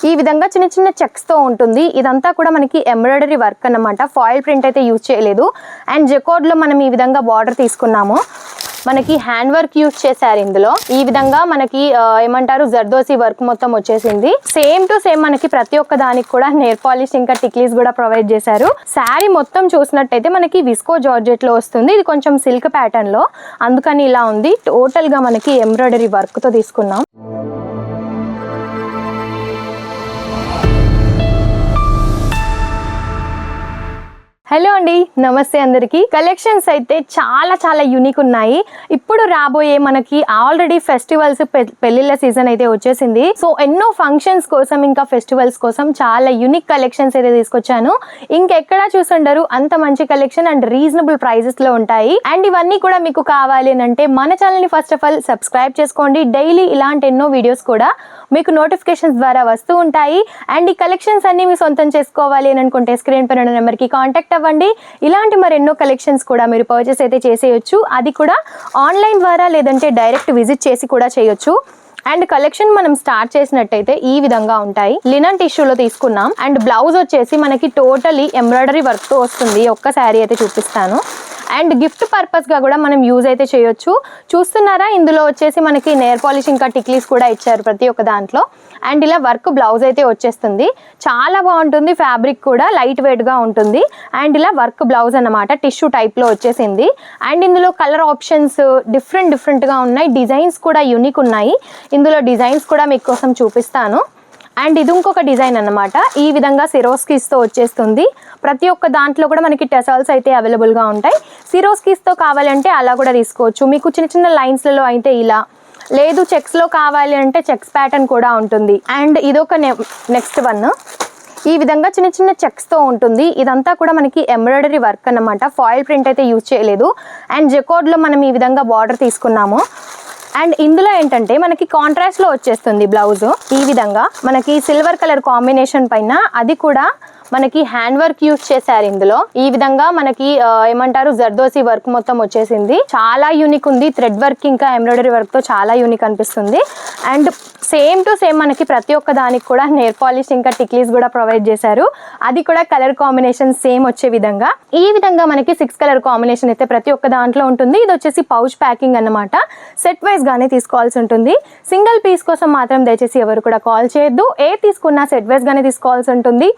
ఈ విధంగా చిన్న చిన్న చెక్స్ తో ఉంటుంది. ఇదంతా కూడా మనకి ఎంబ్రాయిడరీ వర్క్ అన్నమాట. ఫాయిల్ ప్రింట్ అయితే యూజ్ చేయలేదు. అండ్ జెకోర్డ్ లో మనం ఈ విధంగా బార్డర్ తీసుకున్నాము. మనకి హ్యాండ్ వర్క్ యూజ్ చేశారు ఇందులో. ఈ విధంగా మనకి ఏమంటారు జర్దోసి వర్క్ మొత్తం వచ్చేసింది. సేమ్ టు సేమ్ మనకి ప్రతి ఒక్క దానికి కూడా నెయిల్ పాలిష్ ఇంకా టిక్లీస్ కూడా ప్రొవైడ్ చేశారు. శారీ మొత్తం చూసినట్టయితే మనకి విస్కో జార్జెట్ లో వస్తుంది. ఇది కొంచెం సిల్క్ ప్యాటర్న్ లో, అందుకని ఇలా ఉంది. టోటల్ గా మనకి ఎంబ్రాయిడరీ వర్క్ తో తీసుకున్నాం. హలో అండి, నమస్తే అందరికి. కలెక్షన్స్ అయితే చాలా చాలా యూనిక్ ఉన్నాయి. ఇప్పుడు రాబోయే మనకి ఆల్రెడీ ఫెస్టివల్స్ పెళ్లిళ్ళ సీజన్ అయితే వచ్చేసింది. సో ఎన్నో ఫంక్షన్స్ కోసం ఇంకా ఫెస్టివల్స్ కోసం చాలా యూనిక్ కలెక్షన్స్ అయితే తీసుకొచ్చాను. ఇంకెక్కడా చూసుండరు అంత మంచి కలెక్షన్ అండ్ రీజనబుల్ ప్రైజెస్ లో ఉంటాయి. అండ్ ఇవన్నీ కూడా మీకు కావాలి అంటే మన ఛానల్ ని ఫస్ట్ ఆఫ్ ఆల్ సబ్స్క్రైబ్ చేసుకోండి. డైలీ ఇలాంటి ఎన్నో వీడియోస్ కూడా మీకు నోటిఫికేషన్స్ ద్వారా వస్తూ ఉంటాయి. అండ్ ఈ కలెక్షన్స్ అన్ని మీ సొంతం చేసుకోవాలి అని అనుకుంటే స్క్రీన్ పైన నెంబర్ కి కాంటాక్ట్ అవ్వండి. ఇలాంటి మరెన్నో కలెక్షన్స్ కూడా మీరు పర్చేస్ అయితే చేసేయచ్చు. అది కూడా ఆన్లైన్ ద్వారా లేదంటే డైరెక్ట్ విజిట్ చేసి కూడా చేయొచ్చు. అండ్ కలెక్షన్ మనం స్టార్ట్ చేసినట్టయితే ఈ విధంగా ఉంటాయి. లినన్ టిష్యూలో తీసుకున్నాం. అండ్ బ్లౌజ్ వచ్చేసి మనకి టోటలీ ఎంబ్రాయిడరీ వర్క్ తో వస్తుంది. ఒక్క శారీ అయితే చూపిస్తాను. అండ్ గిఫ్ట్ పర్పస్ గా కూడా మనం యూజ్ అయితే చేయొచ్చు. చూస్తున్నారా, ఇందులో వచ్చేసి మనకి నెయిల్ పాలిష్ ఇంకా టిక్లీస్ కూడా ఇచ్చారు ప్రతి ఒక్క దాంట్లో. అండ్ ఇలా వర్క్ బ్లౌజ్ అయితే వచ్చేస్తుంది. చాలా బాగుంటుంది. ఫ్యాబ్రిక్ కూడా లైట్ వెయిట్ గా ఉంటుంది. అండ్ ఇలా వర్క్ బ్లౌజ్ అన్నమాట, టిష్యూ టైప్ లో వచ్చేసింది. అండ్ ఇందులో కలర్ ఆప్షన్స్ డిఫరెంట్ గా ఉన్నాయి. డిజైన్స్ కూడా యూనిక్ ఉన్నాయి. ఇందులో డిజైన్స్ కూడా మీకోసం చూపిస్తాను. అండ్ ఇది ఇంకొక డిజైన్ అన్నమాట. ఈ విధంగా సిరోస్కీస్ తో వచ్చేస్తుంది. ప్రతి ఒక్క దాంట్లో కూడా మనకి టెసల్స్ అయితే అవైలబుల్ గా ఉంటాయి. సిరోస్కీస్ తో కావాలంటే అలా కూడా తీసుకోవచ్చు. మీకు చిన్న చిన్న లైన్స్ లలో అయితే ఇలా, లేదు చెక్స్ లో కావాలి అంటే చెక్స్ ప్యాటర్న్ కూడా ఉంటుంది. అండ్ ఇదొక నెక్స్ట్ వన్. ఈ విధంగా చిన్న చిన్న చెక్స్ తో ఉంటుంది. ఇదంతా కూడా మనకి ఎంబ్రాయిడరీ వర్క్ అన్నమాట. ఫాయిల్ ప్రింట్ అయితే యూజ్ చేయలేదు. అండ్ జెకోర్డ్ లో మనం ఈ విధంగా బార్డర్ తీసుకున్నాము. అండ్ ఇందులో ఏంటంటే మనకి కాంట్రాస్ట్ లో వచ్చేస్తుంది బ్లౌజ్. ఈ విధంగా మనకి సిల్వర్ కలర్ కాంబినేషన్ పైన అది కూడా మనకి హ్యాండ్ వర్క్ యూజ్ చేశారు ఇందులో. ఈ విధంగా మనకి ఏమంటారు జర్దోసి వర్క్ మొత్తం వచ్చేసింది. చాలా యూనిక్ ఉంది. థ్రెడ్ వర్క్ ఇంకా ఎంబ్రాయిడరీ వర్క్ తో చాలా యూనిక్ అనిపిస్తుంది. అండ్ సేమ్ టు సేమ్ మనకి ప్రతి ఒక్క దానికి కూడా నెయిల్ పాలిష్ ఇంకా టిక్లీస్ కూడా ప్రొవైడ్ చేశారు. అది కూడా కలర్ కాంబినేషన్ సేమ్ వచ్చే విధంగా. ఈ విధంగా మనకి 6 కలర్ కాంబినేషన్ అయితే ప్రతి ఒక్క దాంట్లో ఉంటుంది. ఇది వచ్చేసి పౌచ్ ప్యాకింగ్ అన్నమాట. సెట్ వైజ్ గానే తీసుకోవాల్సి ఉంటుంది. సింగిల్ పీస్ కోసం మాత్రం దయచేసి ఎవరు కూడా కాల్ చేయొద్దు. ఏ తీసుకున్నా సెట్ వైజ్ గానే తీసుకోవాల్సి ఉంటుంది.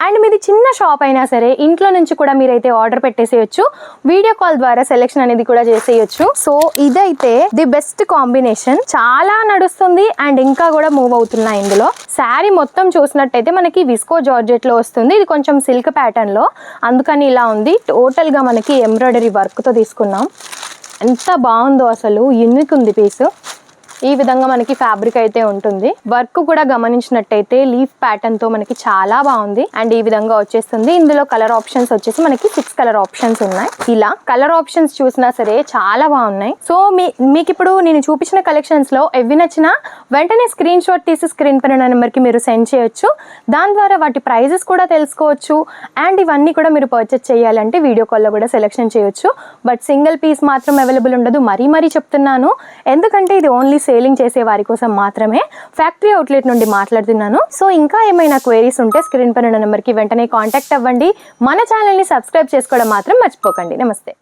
అండ్ మీది చిన్న షాప్ అయినా సరే ఇంట్లో నుంచి కూడా మీరైతే ఆర్డర్ పెట్టేసేయచ్చు. వీడియో కాల్ ద్వారా సెలెక్షన్ అనేది కూడా చేసేయచ్చు. సో ఇదైతే ది బెస్ట్ కాంబినేషన్. చాలా నడుస్తుంది అండ్ ఇంకా కూడా మూవ్ అవుతున్నాయి. ఇందులో శారీ మొత్తం చూసినట్టయితే మనకి విస్కో జార్జెట్ లో వస్తుంది. ఇది కొంచెం సిల్క్ ప్యాటర్న్ లో, అందుకని ఇలా ఉంది. టోటల్ గా మనకి ఎంబ్రాయిడరీ వర్క్ తో తీసుకున్నాం. ఎంత బాగుందో అసలు, యూనిక్ ఉంది పీస్. ఈ విధంగా మనకి ఫ్యాబ్రిక్ అయితే ఉంటుంది. వర్క్ కూడా గమనించినట్టయితే లీఫ్ ప్యాటర్న్ తో మనకి చాలా బాగుంది. అండ్ ఈ విధంగా వచ్చేస్తుంది. ఇందులో కలర్ ఆప్షన్స్ వచ్చేసి మనకి 6 కలర్ ఆప్షన్స్ ఉన్నాయి. ఇలా కలర్ ఆప్షన్స్ చూసినా సరే చాలా బాగున్నాయి. సో మీకు ఇప్పుడు నేను చూపించిన కలెక్షన్స్ లో ఎవి నచ్చినా వెంటనే స్క్రీన్ షాట్ తీసి స్క్రీన్ పైన నెంబర్ కి మీరు సెండ్ చేయొచ్చు. దాని ద్వారా వాటి ప్రైజెస్ కూడా తెలుసుకోవచ్చు. అండ్ ఇవన్నీ కూడా మీరు పర్చేస్ చేయాలంటే వీడియో కాల్లో కూడా సెలెక్షన్ చేయొచ్చు. బట్ సింగిల్ పీస్ మాత్రం అవైలబుల్ ఉండదు. మరీ చెప్తున్నాను, ఎందుకంటే ఇది ఓన్లీ సేలింగ్ చేసే వారి కోసం మాత్రమే. ఫ్యాక్టరీ అవుట్లెట్ నుండి మాట్లాడుతున్నాను. సో ఇంకా ఏమైనా క్వైరీస్ ఉంటే స్క్రీన్ పైన నెంబర్ కి వెంటనే కాంటాక్ట్ అవ్వండి. మన ఛానల్ ని సబ్స్క్రైబ్ చేసుకోవడం మాత్రం మర్చిపోకండి. నమస్తే.